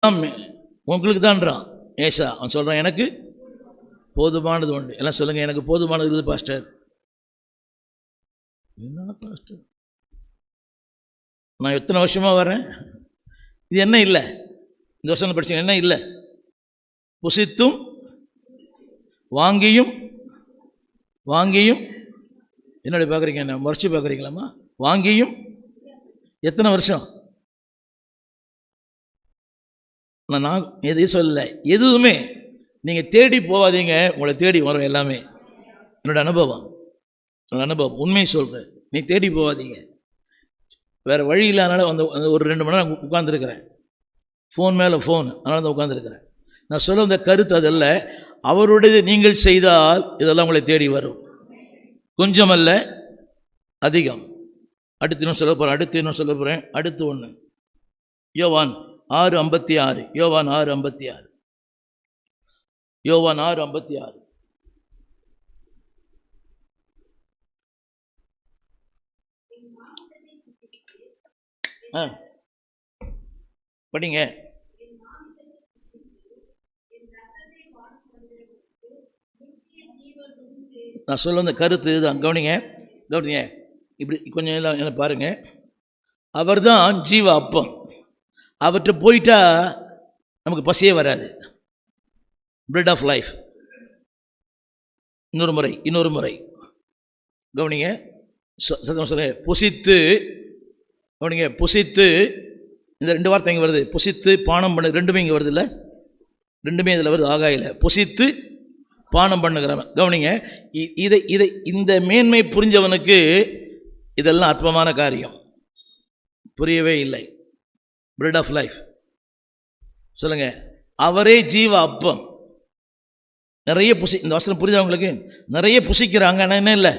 உங்களுக்கு தான்றான் ஏசா. அவன் சொல்கிறான் எனக்கு போதுமானது உண்டு. எல்லாம் சொல்லுங்கள், எனக்கு போதுமானது இருக்குது பாஸ்டர். என்ன பாஸ்டர், நான் எத்தனை வருஷமாக வரேன், இது என்ன இல்லை? இந்த வருஷம் படிச்சீங்க என்ன இல்லை? புசித்தும் வாங்கியும் என்னோட பார்க்குறீங்க, என்ன முறைச்சி பார்க்குறீங்களாம்மா? வாங்கியும் எத்தனை வருஷம்? நான் எதையும் சொல்லலை. எதுவுமே நீங்கள் தேடி போகாதீங்க, உங்களை தேடி வரும் எல்லாமே. என்னோட அனுபவம் உண்மையை சொல்கிறேன். நீ தேடி போகாதீங்க. வேறு வழி இல்லாதனால வந்து ஒரு 2 மணி நேரம் உட்காந்துருக்கிறேன், ஃபோன் மேலே ஃபோன், அதனால தான் உட்காந்துருக்கிறேன். நான் சொல்ல இந்த கருத்து அதல்ல, அவருடையது நீங்கள் செய்தால் இதெல்லாம் உங்களை தேடி வரும். கொஞ்சம் அல்ல, அதிகம். அடுத்து இன்னும் சொல்ல போகிறேன். அடுத்து ஒன்று, யோவான் 6:56. யோவான் 6:56. யோவான் 6:56. படிங்க. நான் சொல்ல அந்த கருத்து இதுதான். கவனிங்க. இப்படி கொஞ்சம் என்ன பாருங்க. அவர் தான் ஜீவ அப்பம். அவர்கிட்ட போயிட்டா நமக்கு பசியே வராது. Bread of life. இன்னொரு முறை கவனிங்க. சொல்ல புசித்து, கவனிங்க, புசித்து, இந்த 2 வார்த்தை இங்கே வருது. புசித்து பானம் பண்ணு, ரெண்டுமே இங்கே வருது இல்லை? ரெண்டுமே இதில் வருது, ஆகாயில். புசித்து பானம் பண்ணுகிறவன். கவனிங்க, இதை இந்த மேன்மை புரிஞ்சவனுக்கு இதெல்லாம் அற்பமான காரியம் புரியவே இல்லை. பிரெட் ஆஃப் லைஃப் சொல்லுங்க. அவரே ஜீவ அப்பம். நிறைய இந்த வசனம் புரியுது அவங்களுக்கு? நிறைய புசிக்கிறாங்க, ஆனால் என்ன இல்லை?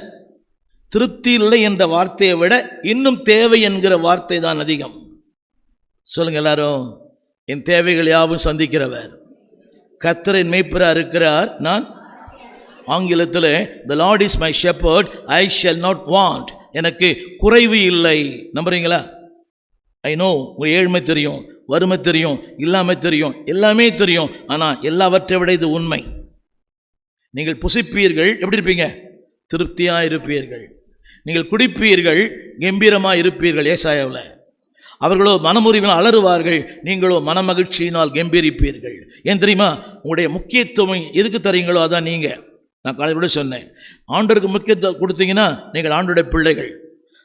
திருப்தி இல்லை என்ற வார்த்தையை விட இன்னும் தேவை என்கிற வார்த்தை தான் அதிகம். சொல்லுங்க எல்லாரும். என் தேவைகள் யாவும் சந்திக்கிறவர், கர்த்தரின் மேய்ப்பராக இருக்கிறார். நான் ஆங்கிலத்தில் the Lord is my shepherd, I shall not want. எனக்கு குறைவு இல்லை. நம்புறீங்களா? ஐ நோ, உங்கள் ஏழ்மை தெரியும், வறுமை தெரியும், இல்லாமை தெரியும், எல்லாமே தெரியும். ஆனால் எல்லாவற்றை விட இது உண்மை. நீங்கள் புசிப்பீர்கள், எப்படி இருப்பீங்க? திருப்தியாக இருப்பீர்கள். நீங்கள் குடிப்பீர்கள், கம்பீரமாக இருப்பீர்கள். ஏசாயாவில் அவர்களோ மனமுறிவினால் அலறுவார்கள், நீங்களோ மனமகிழ்ச்சியினால் கம்பீரிப்பீர்கள். ஏன் தெரியுமா? உங்களுடைய முக்கியத்துவம் எதுக்கு தரீங்களோ அதான் நீங்கள். நான் காலையில் கூட சொன்னேன், ஆண்டவருக்கு முக்கியத்துவம் கொடுத்தீங்கன்னா நீங்கள் ஆண்டோடைய பிள்ளைகள்.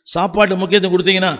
சாப்பாட்டு முக்கியத்துவம் கொடுத்தீங்கன்னா